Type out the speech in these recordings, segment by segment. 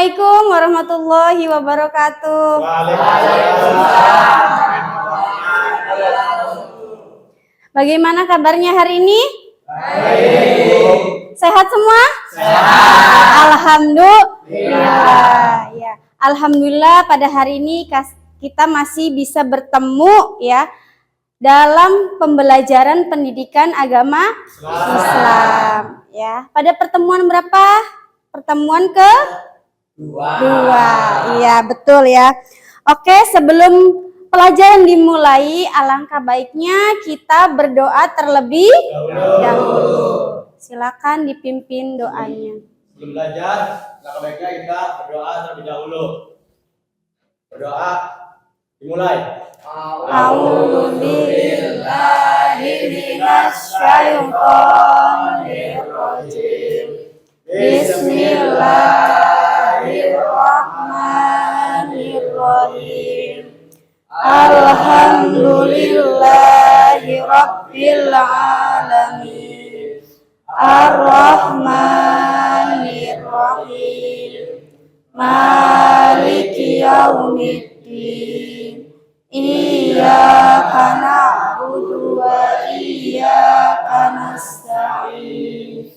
Assalamualaikum warahmatullahi wabarakatuh. Bagaimana kabarnya hari ini? Baik. Sehat semua? Sehat. Alhamdulillah. Ya. Alhamdulillah pada hari ini kita masih bisa bertemu ya dalam pembelajaran pendidikan agama Islam. Ya. Pada pertemuan berapa? Pertemuan Dua. Iya, betul ya. Oke, sebelum pelajaran dimulai, alangkah baiknya kita berdoa terlebih dahulu. Silakan dipimpin doanya. Sebelum belajar, alangkah baiknya kita berdoa terlebih dahulu. Berdoa dimulai. A'udzubillahi minasyaitonir rajim. Bismillahirrahmanirrahim. Alhamdulillahi rabbil alamin. Ar-Rahmanir-Rahim. Maliki yaumiddin. Iyyaka na'budu wa iyyaka nasta'in.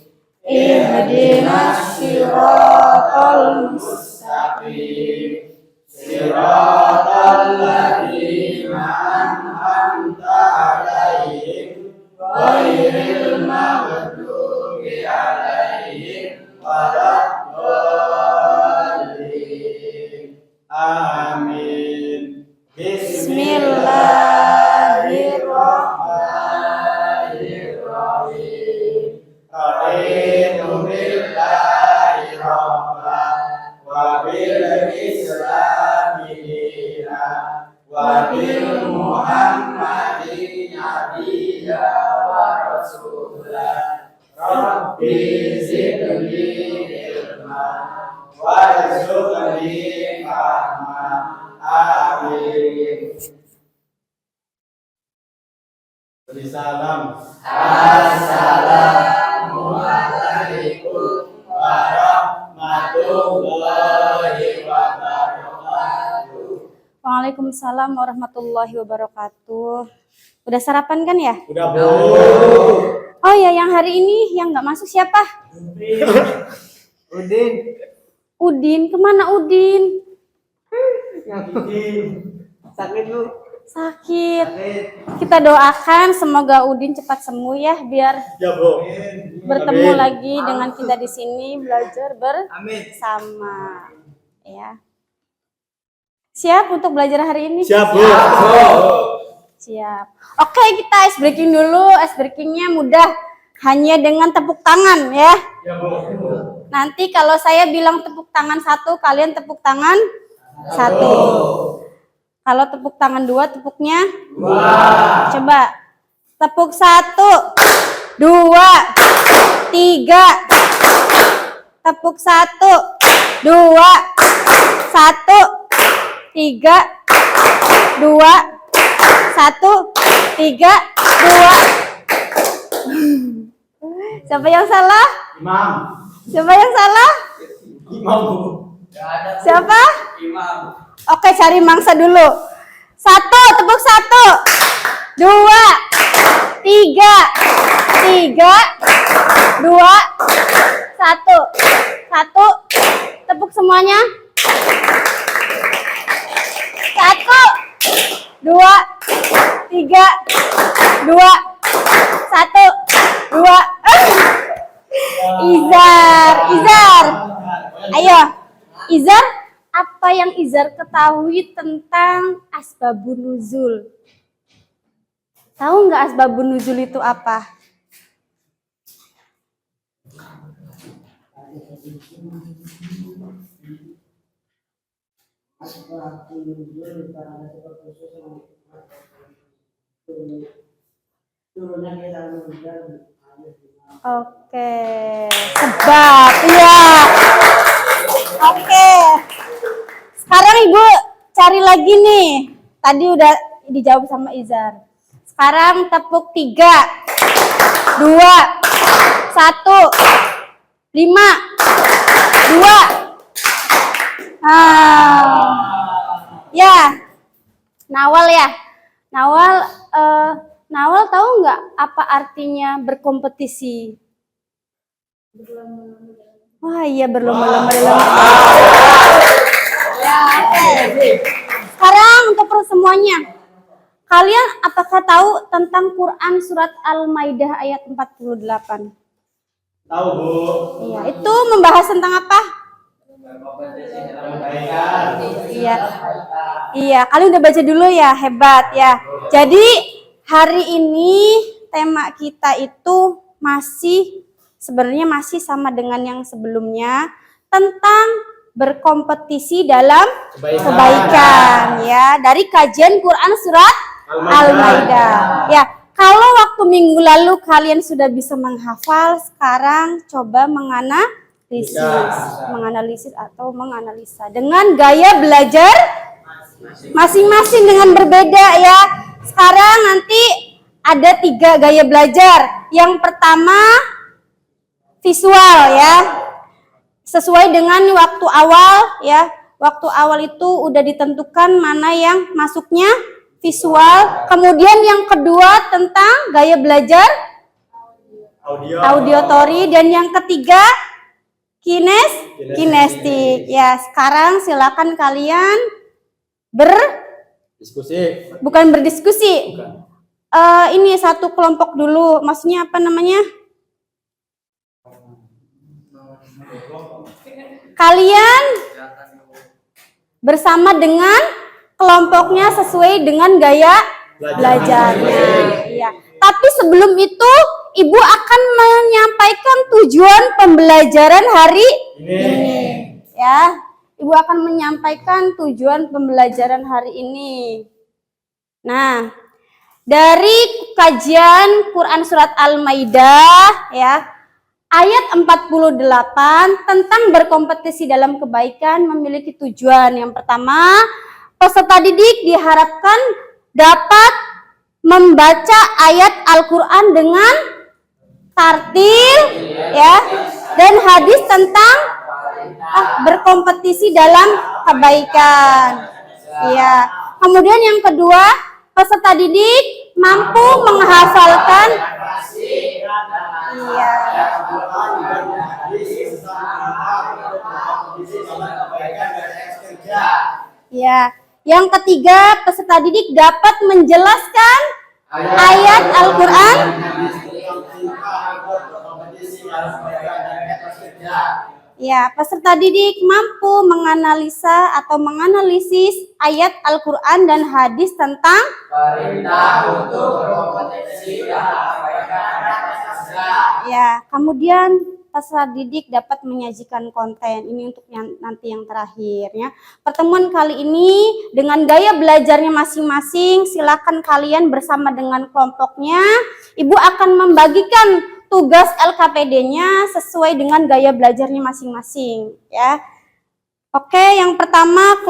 Ihdinas siratal mustaqim. Siratal ladzina an'amta 'alaihim ghairil maghdubi 'alaihim waladdallin. Amin. Bismillahirrahmanirrahim. Raditu billahi rabban wa bil islami dinan wa bil muhammadin nabiyya wa rasulah. Rabbi zidni ilman warzuqni fahman. Amin. Beri salam. Assalamualaikum warahmatullahi wabarakatuh. Waalaikumsalam warahmatullahi wabarakatuh. Udah sarapan kan ya? Udah, Bu. Oh ya, yang hari ini yang nggak masuk siapa? Udin, kemana Udin? Sakit lu. Sakit. Kita doakan semoga Udin cepat sembuh ya, biar Ya, Bu. bertemu Amin. lagi dengan kita di sini belajar bersama. Ya. Siap untuk belajar hari ini? Siap, Bu. Siap. Oke, kita ice breaking dulu. Ice breakingnya mudah, hanya dengan tepuk tangan ya. Ya, Bu. Nanti kalau saya bilang tepuk tangan satu, kalian tepuk tangan satu. Kalau tepuk tangan dua, tepuknya dua. Coba tepuk 1, 2, 3. Tepuk 1, 2, 1, 3, 2, 1, 3, 2. Siapa yang salah? Imam. Siapa yang salah? Imam, Bu. Siapa? Imam. Oke, cari mangsa dulu. 1, tepuk 1, 2, 3, 2, 1, 1, tepuk semuanya. 1, 2, 3, 2, 1, 2. Izar. Ayo, Izar. Apa yang Izar ketahui tentang asbabun nuzul? Tahu nggak asbabun nuzul itu apa? Oke, sebab ya. Oke. Sekarang Ibu cari lagi nih. Tadi udah dijawab sama Izar. Sekarang tepuk 3, 2, 1, 5, 2, Ya, Nawal ya. Nawal tahu nggak apa artinya berkompetisi? Wah iya, berlomba-lomba dalam. Sekarang untuk semuanya. Kalian apakah tahu tentang Quran surat Al-Maidah ayat 48? Tahu, Bu. Iya, itu membahas tentang apa? Iya. Iya, kalian udah baca dulu ya, hebat ya. Jadi hari ini tema kita itu sebenarnya masih sama dengan yang sebelumnya, tentang berkompetisi dalam kebaikan ya, dari kajian Quran surat Al-Maidah. Ya, kalau waktu minggu lalu kalian sudah bisa menghafal, sekarang coba menganalisis atau menganalisa dengan gaya belajar masing-masing dengan berbeda ya. Sekarang nanti ada 3 gaya belajar. Yang pertama visual ya, sesuai dengan waktu awal ya. Waktu awal itu udah ditentukan mana yang masuknya visual. Kemudian yang kedua tentang gaya belajar auditory, dan yang ketiga kinestik. Ya, sekarang silakan kalian bukan berdiskusi. Ini satu kelompok dulu. Maksudnya apa namanya? Kalian bersama dengan kelompoknya sesuai dengan gaya belajarnya. Ya. Tapi sebelum itu, Ibu akan menyampaikan tujuan pembelajaran hari ini. Ya, Ibu akan menyampaikan tujuan pembelajaran hari ini. Nah, dari kajian Quran surat Al-Maidah ya, ayat 48 tentang berkompetisi dalam kebaikan memiliki tujuan. Yang pertama, peserta didik diharapkan dapat membaca ayat Al-Quran dengan tartil ya, dan hadis tentang berkompetisi dalam kebaikan. Ya. Kemudian yang kedua, peserta didik mampu menghafalkan Ya. Yang ketiga, peserta didik dapat menjelaskan ayat Al-Quran. Ya, peserta didik mampu menganalisa atau menganalisis ayat Al-Quran dan hadis tentang perintah untuk berkompetisi dalam kebaikan. Ya, kemudian peserta didik dapat menyajikan konten. Ini untuk nanti yang terakhir ya. Pertemuan kali ini dengan gaya belajarnya masing-masing, silakan kalian bersama dengan kelompoknya. Ibu akan membagikan tugas LKPD-nya sesuai dengan gaya belajarnya masing-masing ya. Oke, yang pertama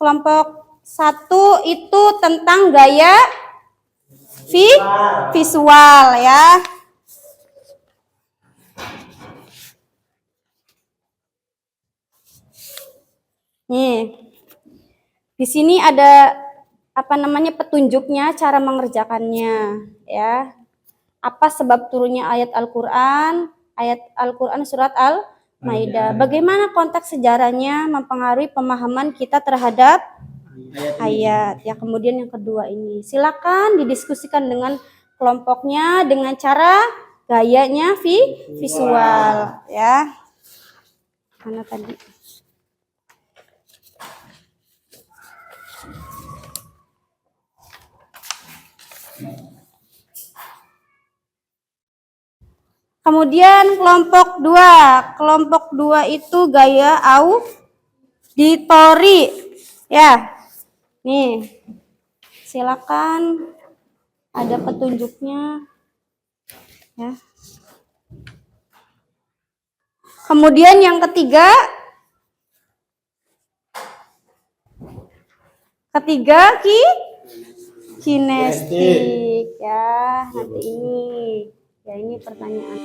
kelompok 1 itu tentang gaya visual ya. Nih, di sini ada petunjuknya, cara mengerjakannya ya. Apa sebab turunnya ayat Al-Quran surat Al-Maidah. Bagaimana konteks sejarahnya mempengaruhi pemahaman kita terhadap ayat. Ya, kemudian yang kedua ini, silakan didiskusikan dengan kelompoknya dengan cara gayanya visual ya. Mana tadi? Kemudian kelompok 2 itu gaya auditory ya. Nih, silakan, ada petunjuknya ya. Kemudian yang ketiga kinestik ya. Nanti ini pertanyaan.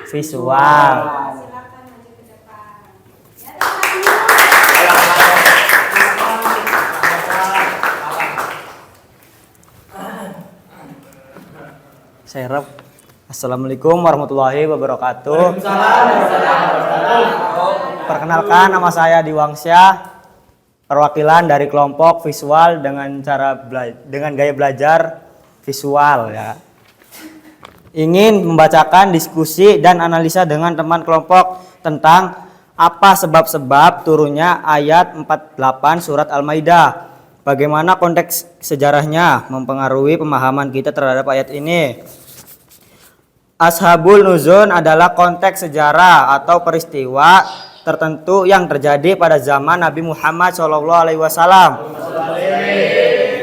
visual. Silakan maju ke depan. Ya, teman-teman. Saya Assalamualaikum warahmatullahi wabarakatuh. Perkenalkan, nama saya Diwangsyah, perwakilan dari kelompok visual dengan gaya belajar visual ya. Ingin membacakan diskusi dan analisa dengan teman kelompok tentang apa sebab-sebab turunnya ayat 48 surat Al-Maidah. Bagaimana konteks sejarahnya mempengaruhi pemahaman kita terhadap ayat ini. Ashabul Nuzul adalah konteks sejarah atau peristiwa tertentu yang terjadi pada zaman Nabi Muhammad SAW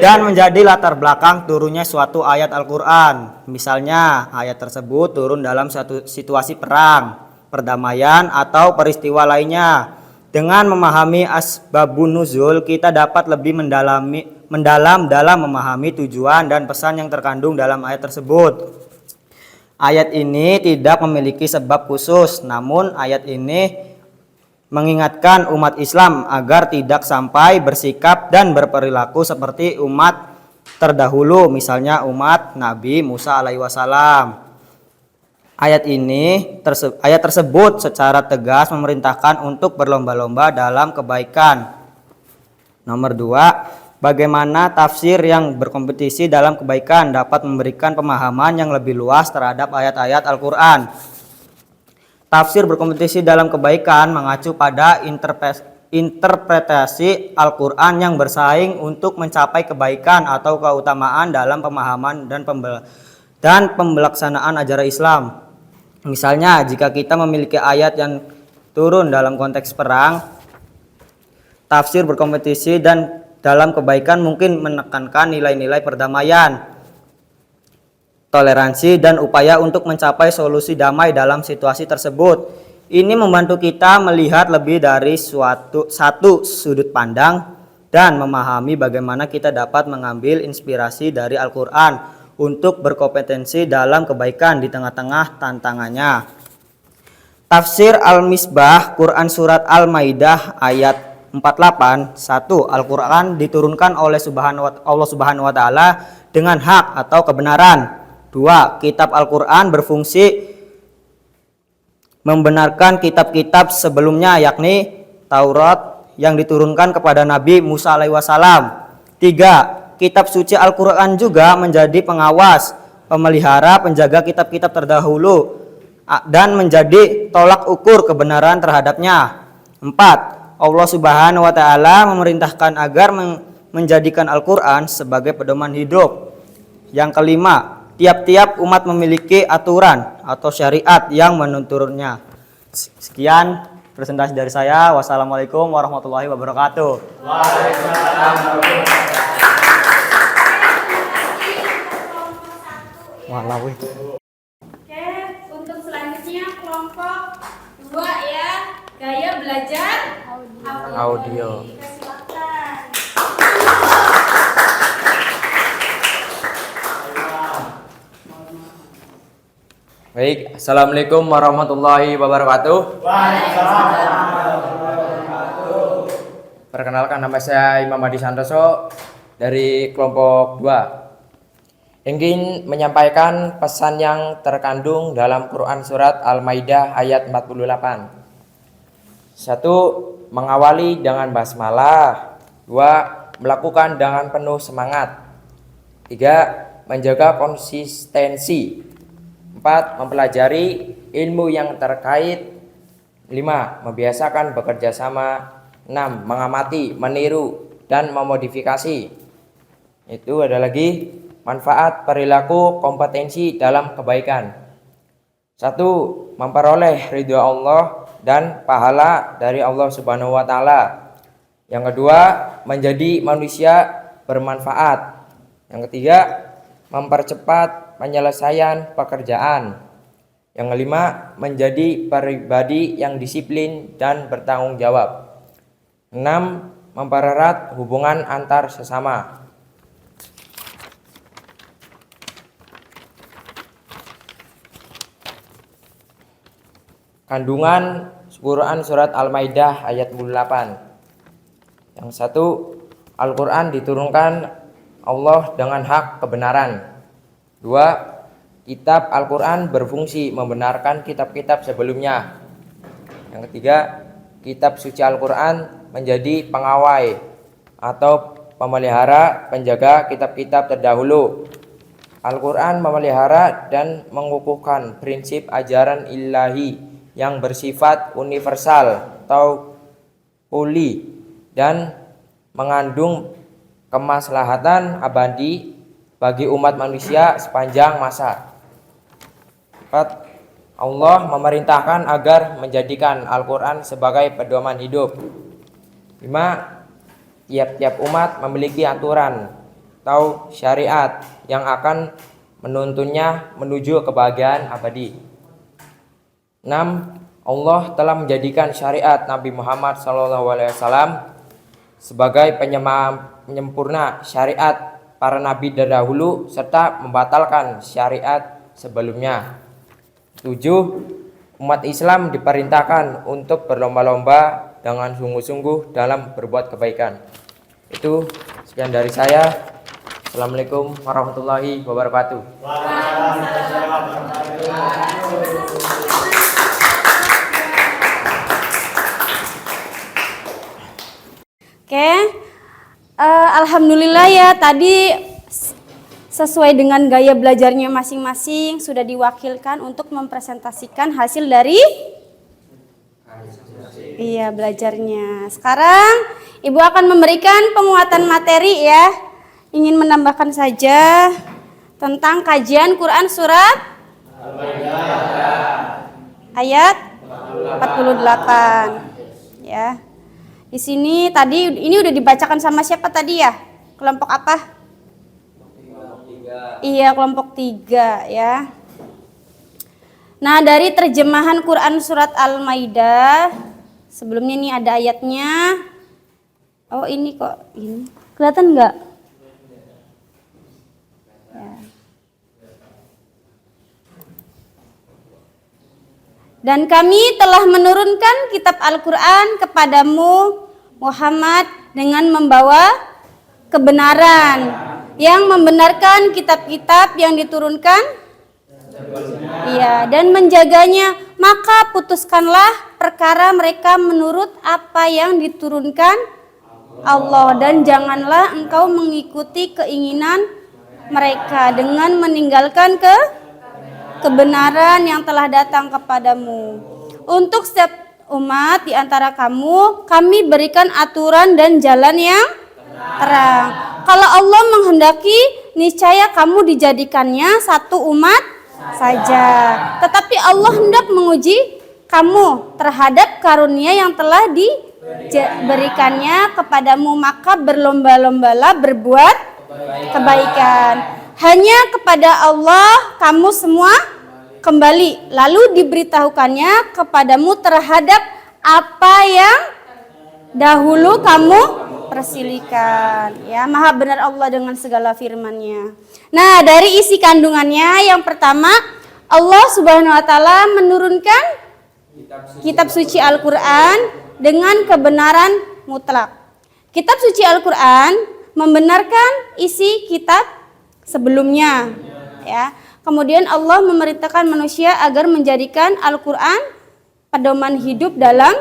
dan menjadi latar belakang turunnya suatu ayat Al-Quran. Misalnya ayat tersebut turun dalam suatu situasi perang, perdamaian, atau peristiwa lainnya. Dengan memahami asbabun nuzul, kita dapat lebih mendalam dalam memahami tujuan dan pesan yang terkandung dalam ayat tersebut. Ayat ini tidak memiliki sebab khusus, namun ayat ini mengingatkan umat Islam agar tidak sampai bersikap dan berperilaku seperti umat terdahulu, misalnya umat Nabi Musa alaihi wasallam. Ayat tersebut secara tegas memerintahkan untuk berlomba-lomba dalam kebaikan. Nomor 2, bagaimana tafsir yang berkompetisi dalam kebaikan dapat memberikan pemahaman yang lebih luas terhadap ayat-ayat Al-Quran. Tafsir berkompetisi dalam kebaikan mengacu pada interpretasi Al-Quran yang bersaing untuk mencapai kebaikan atau keutamaan dalam pemahaman dan pembelaksanaan ajaran Islam. Misalnya, jika kita memiliki ayat yang turun dalam konteks perang, tafsir berkompetisi dan dalam kebaikan mungkin menekankan nilai-nilai perdamaian, toleransi, dan upaya untuk mencapai solusi damai dalam situasi tersebut. Ini membantu kita melihat lebih dari satu sudut pandang dan memahami bagaimana kita dapat mengambil inspirasi dari Al-Quran untuk berkompetensi dalam kebaikan di tengah-tengah tantangannya. Tafsir Al-Misbah Quran Surat Al-Maidah ayat 48. 1. Al-Quran diturunkan oleh Allah Subhanahu wa Ta'ala dengan hak atau kebenaran. 2. Kitab Al-Quran berfungsi membenarkan kitab-kitab sebelumnya, yakni Taurat yang diturunkan kepada Nabi Musa alaihi wasallam. 3. Kitab suci Al-Quran juga menjadi pengawas, pemelihara, penjaga kitab-kitab terdahulu dan menjadi tolak ukur kebenaran terhadapnya. 4. Allah Subhanahu wa Ta'ala memerintahkan agar menjadikan Al-Quran sebagai pedoman hidup. Yang kelima, tiap-tiap umat memiliki aturan atau syariat yang menuntunnya. Sekian presentasi dari saya. Wassalamualaikum warahmatullahi wabarakatuh. Waalaikumsalam. Walau. Oke, untuk selanjutnya kelompok 2 ya, gaya belajar audio. Silakan. Baik, Assalamualaikum warahmatullahi wabarakatuh. Perkenalkan, nama saya Imam Adi Santoso dari kelompok 2. Ingin menyampaikan pesan yang terkandung dalam Quran Surat Al-Maidah ayat 48. 1. Mengawali dengan basmalah. 2. Melakukan dengan penuh semangat. 3. Menjaga konsistensi. 4. Mempelajari ilmu yang terkait. 5. Membiasakan bekerja sama. 6. Mengamati, meniru, dan memodifikasi. Itu ada lagi manfaat perilaku kompetensi dalam kebaikan. 1. Memperoleh ridho Allah dan pahala dari Allah Subhanahu wa Ta'ala. Yang kedua, menjadi manusia bermanfaat. Yang ketiga, mempercepat penyelesaian pekerjaan. Yang kelima, menjadi pribadi yang disiplin dan bertanggung jawab. 6. Mempererat hubungan antar sesama. kandungan Quran surat Al-Maidah ayat 48. Yang satu, Al-Quran diturunkan Allah dengan hak kebenaran. Dua, kitab Al-Quran berfungsi membenarkan kitab-kitab sebelumnya. Yang ketiga, kitab suci Al-Quran menjadi pengawai atau pemelihara penjaga kitab-kitab terdahulu. Al-Quran memelihara dan mengukuhkan prinsip ajaran ilahi yang bersifat universal atau poli dan mengandung kemaslahatan abadi bagi umat manusia sepanjang masa. 4. Allah memerintahkan agar menjadikan Al-Quran sebagai pedoman hidup. 5. Tiap-tiap umat memiliki aturan atau syariat yang akan menuntunnya menuju kebahagiaan abadi. 6. Allah telah menjadikan syariat Nabi Muhammad SAW sebagai penyempurna syariat para nabi terdahulu serta membatalkan syariat sebelumnya. 7. Umat Islam diperintahkan untuk berlomba-lomba dengan sungguh-sungguh dalam berbuat kebaikan. Itu sekian dari saya. Assalamualaikum warahmatullahi wabarakatuh. Oke, alhamdulillah ya, tadi sesuai dengan gaya belajarnya masing-masing sudah diwakilkan untuk mempresentasikan hasil dari belajarnya. Sekarang Ibu akan memberikan penguatan materi ya. Ingin menambahkan saja tentang kajian Quran surat ayat 48 ya. Di sini tadi ini udah dibacakan sama siapa tadi ya? Kelompok apa? Iya, kelompok 3 ya. Nah, dari terjemahan Quran surat Al-Maidah, sebelumnya ini ada ayatnya. Oh, ini kok ini. Kelihatan enggak? Ya. Dan kami telah menurunkan kitab Al-Quran kepadamu Muhammad dengan membawa kebenaran yang membenarkan kitab-kitab yang diturunkan dan menjaganya, maka putuskanlah perkara mereka menurut apa yang diturunkan Allah, dan janganlah engkau mengikuti keinginan mereka dengan meninggalkan kebenaran yang telah datang kepadamu. Untuk setiap umat di antara kamu kami berikan aturan dan jalan yang terang. Kalau Allah menghendaki, niscaya kamu dijadikannya satu umat saja. Tetapi Allah hendak menguji kamu terhadap karunia yang telah diberikannya kepadamu, maka berlomba-lombalah berbuat kebaikan. Hanya kepada Allah kamu semua kembali, lalu diberitahukannya kepadamu terhadap apa yang dahulu kamu persilikan. Ya, Maha benar Allah dengan segala firman-Nya. Nah, dari isi kandungannya yang pertama, Allah Subhanahu wa taala menurunkan kitab suci Al-Qur'an dengan kebenaran mutlak. Kitab suci Al-Qur'an membenarkan isi kitab sebelumnya, ya. Kemudian Allah memerintahkan manusia agar menjadikan Al-Qur'an pedoman hidup dalam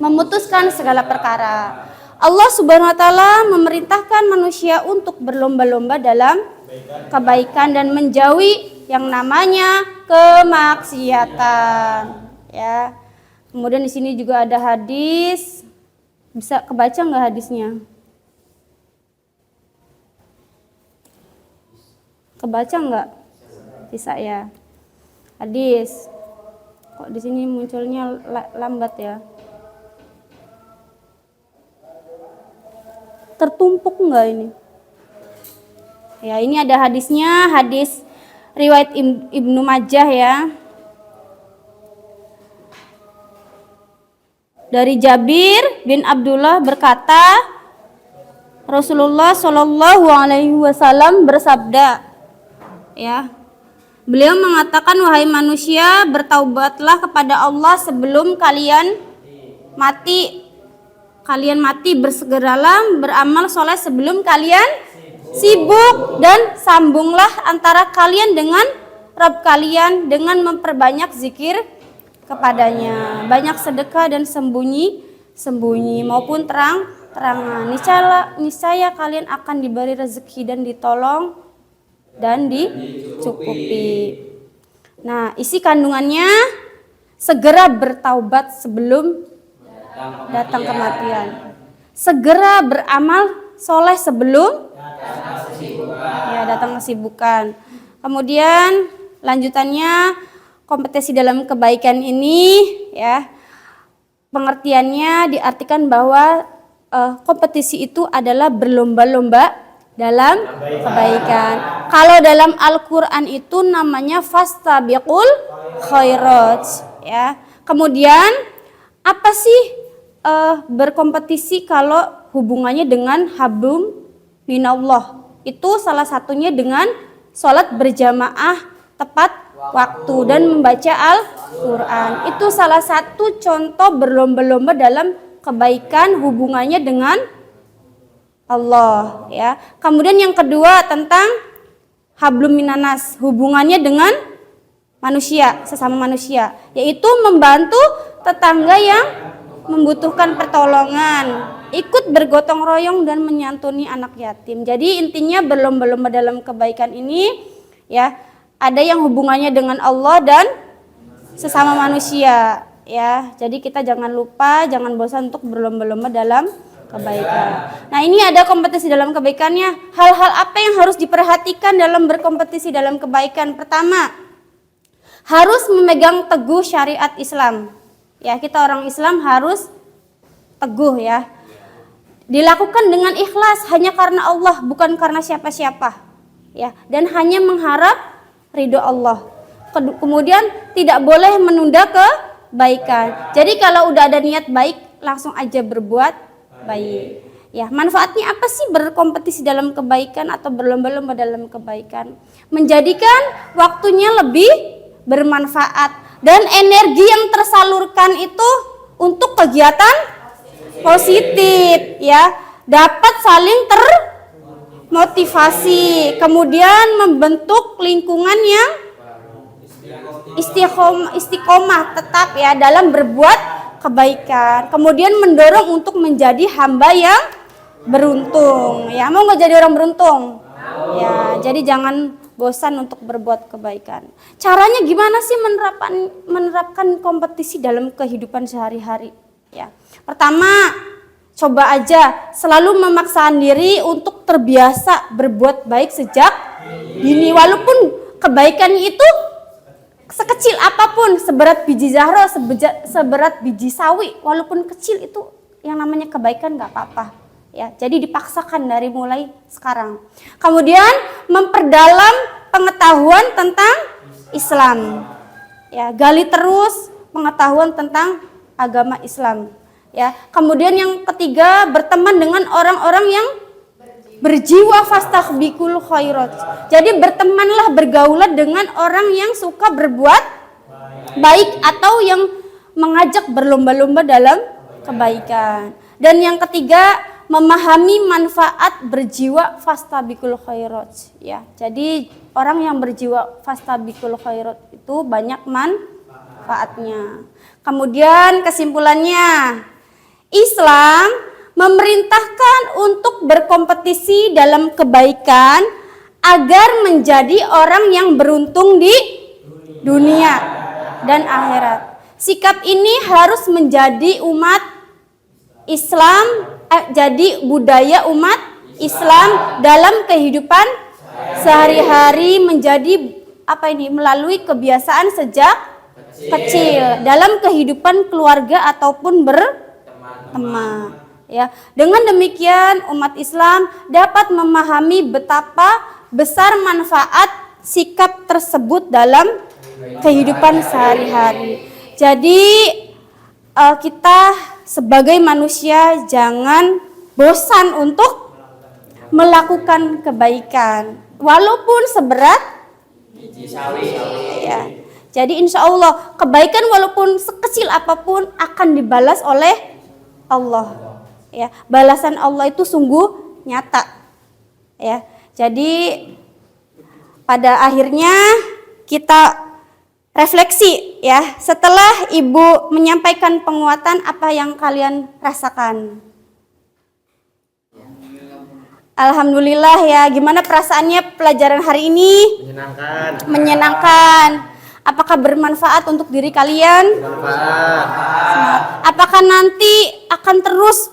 memutuskan segala perkara. Allah Subhanahu wa taala memerintahkan manusia untuk berlomba-lomba dalam kebaikan dan menjauhi yang namanya kemaksiatan, ya. Kemudian di sini juga ada hadis. Bisa kebaca nggak hadisnya? Kebaca nggak? Bisa ya. Hadis. Kok di sini munculnya lambat ya? Tertumpuk nggak ini? Ya, ini ada hadisnya, hadis riwayat Ibnu Majah ya. Dari Jabir bin Abdullah berkata, Rasulullah Shallallahu Alaihi Wasallam bersabda, ya, Beliau mengatakan, wahai manusia, bertaubatlah kepada Allah sebelum kalian mati. Kalian mati, bersegeralah beramal soleh sebelum kalian sibuk, dan sambunglah antara kalian dengan Rabb kalian dengan memperbanyak zikir kepadanya, banyak sedekah dan sembunyi maupun terangan. Niscaya kalian akan diberi rezeki dan ditolong dan dicukupi. Nah, isi kandungannya, segera bertaubat sebelum datang kematian. Segera beramal soleh sebelum datang kesibukan. Kemudian lanjutannya, kompetisi dalam kebaikan ini ya, pengertiannya diartikan bahwa kompetisi itu adalah berlomba-lomba dalam kebaikan. Kalau dalam Al-Qur'an itu namanya fastabiqul khairat ya. Kemudian apa sih berkompetisi kalau hubungannya dengan hablum minallah? Itu salah satunya dengan sholat berjamaah tepat waktu dan membaca Al-Quran. Itu salah satu contoh berlomba-lomba dalam kebaikan hubungannya dengan Allah ya. Kemudian yang kedua tentang hablum minanas, hubungannya dengan manusia, sesama manusia, yaitu membantu tetangga yang membutuhkan pertolongan, ikut bergotong royong dan menyantuni anak yatim. Jadi intinya berlomba-lomba dalam kebaikan ini ya, ada yang hubungannya dengan Allah dan sesama manusia ya. Jadi kita jangan lupa, jangan bosan untuk berlomba-lomba dalam kebaikan. Nah, ini ada kompetisi dalam kebaikannya. Hal-hal apa yang harus diperhatikan dalam berkompetisi dalam kebaikan? Pertama, harus memegang teguh syariat Islam. Ya, kita orang Islam harus teguh ya. Dilakukan dengan ikhlas hanya karena Allah, bukan karena siapa-siapa. Ya, dan hanya mengharap ridho Allah. Kemudian tidak boleh menunda kebaikan. Jadi kalau udah ada niat baik, langsung aja berbuat baik. Ya, manfaatnya apa sih berkompetisi dalam kebaikan atau berlomba-lomba dalam kebaikan? Menjadikan waktunya lebih bermanfaat dan energi yang tersalurkan itu untuk kegiatan positif ya, dapat saling termotivasi, kemudian membentuk lingkungan yang istiqomah tetap ya dalam berbuat kebaikan, kemudian mendorong untuk menjadi hamba yang beruntung ya. Mau nggak jadi orang beruntung? Ya, jadi jangan bosan untuk berbuat kebaikan. Caranya gimana sih menerapkan kompetisi dalam kehidupan sehari-hari? Ya, pertama, coba aja selalu memaksakan diri untuk terbiasa berbuat baik sejak dini, walaupun kebaikan itu sekecil apapun, seberat biji zahro, seberat biji sawi, walaupun kecil itu yang namanya kebaikan nggak apa-apa. Ya, jadi dipaksakan dari mulai sekarang. Kemudian memperdalam pengetahuan tentang Islam. Ya, gali terus pengetahuan tentang agama Islam. Ya, kemudian yang ketiga, berteman dengan orang-orang yang berjiwa fastabiqul khairat. Jadi bertemanlah, bergaulah dengan orang yang suka berbuat baik atau yang mengajak berlomba-lomba dalam kebaikan. Dan yang ketiga, memahami manfaat berjiwa fastabiqul khairat ya. Jadi orang yang berjiwa fastabiqul khairat itu banyak manfaatnya. Kemudian kesimpulannya, Islam memerintahkan untuk berkompetisi dalam kebaikan agar menjadi orang yang beruntung di dunia dan akhirat. Sikap ini harus menjadi umat Islam, jadi budaya umat Islam dalam kehidupan sehari-hari, menjadi melalui kebiasaan sejak kecil dalam kehidupan keluarga ataupun berteman ya. Dengan demikian umat Islam dapat memahami betapa besar manfaat sikap tersebut dalam kehidupan sehari-hari. Jadi kita sebagai manusia jangan bosan untuk melakukan kebaikan walaupun seberat Ya. Jadi insya Allah kebaikan walaupun sekecil apapun akan dibalas oleh Allah. Ya, balasan Allah itu sungguh nyata. Ya. Jadi pada akhirnya kita refleksi ya, setelah Ibu menyampaikan penguatan, apa yang kalian rasakan? Alhamdulillah ya, gimana perasaannya pelajaran hari ini? Menyenangkan. Apakah bermanfaat untuk diri kalian? Bermanfaat. Apakah nanti akan terus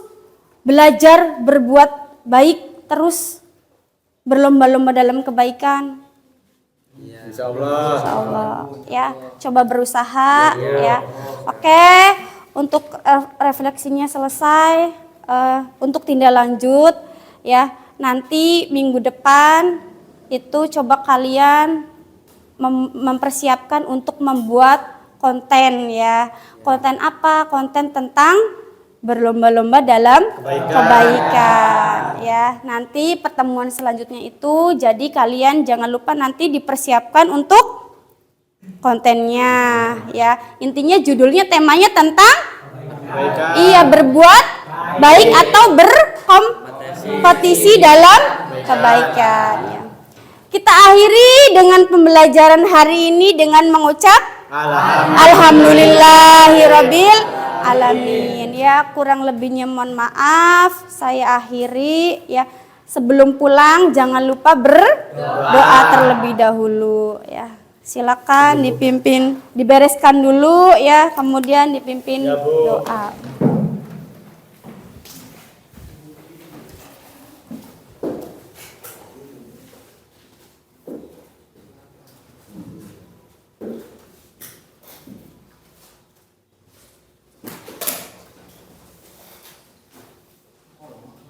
belajar berbuat baik, terus berlomba-lomba dalam kebaikan? Insya Allah. Insya Allah ya, coba berusaha ya. Oke, untuk refleksinya selesai. Untuk tindak lanjut ya, nanti minggu depan itu coba kalian mempersiapkan untuk membuat konten ya. Konten apa? Konten tentang berlomba-lomba dalam kebaikan ya. Nanti pertemuan selanjutnya itu, jadi kalian jangan lupa nanti dipersiapkan untuk kontennya ya. Intinya judulnya, temanya tentang iya, berbuat baik atau berkompetisi dalam kebaikan ya. Kita akhiri dengan pembelajaran hari ini dengan mengucap Alhamdulillahirabbil alamin ya. Kurang lebihnya mohon maaf, saya akhiri ya. Sebelum pulang jangan lupa berdoa terlebih dahulu ya. Silakan dipimpin, dibereskan dulu ya, kemudian dipimpin doa.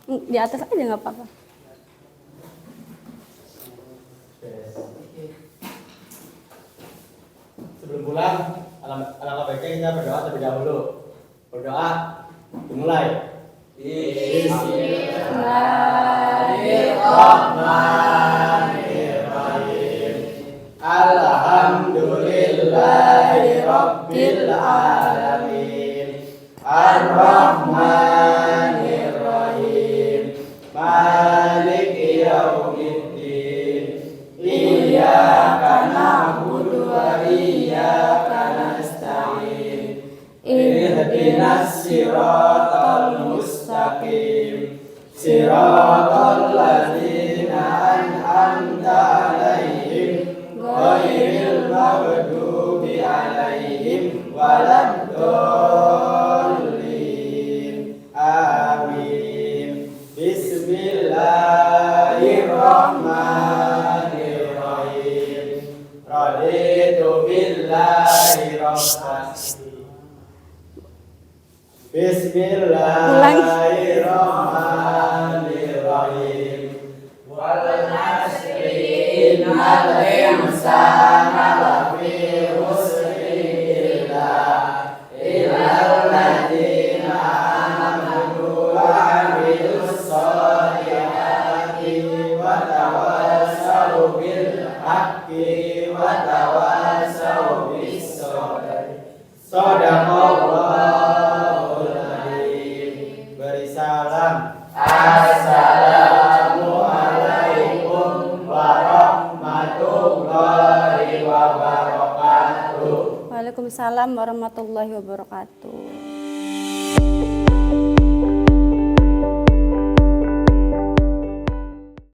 Di atas aja nggak apa-apa. Sebelum pulang, alangkah baiknya kita berdoa terlebih dahulu. Berdoa, dimulai. Bismillahirrahmanirrahim. Alhamdulillahirabbil alamin. Ar-Rahmanirrahim. Maliki yaumiddin. Iyyaka na'budu wa iyyaka nasta'in. Ihdinas siratal mustaqim. Siratal ladzina an'amta 'alaihim ghairil maghdubi 'alaihim waladdallin. Amin. Bismillahirrahmanirrahim. Raditu billahi rabban. Bismillahirrahmanirrahim. Wal 'asri innal insana lafi khusrin illal ladzina amanu wa 'amilus sholihati wa tawassaw bil haqqi wa tawassaw bis sabr. Shadaqallahul adzim. Beri salam. Assalamualaikum warahmatullahi wabarakatuh. Waalaikumsalam warahmatullahi wabarakatuh.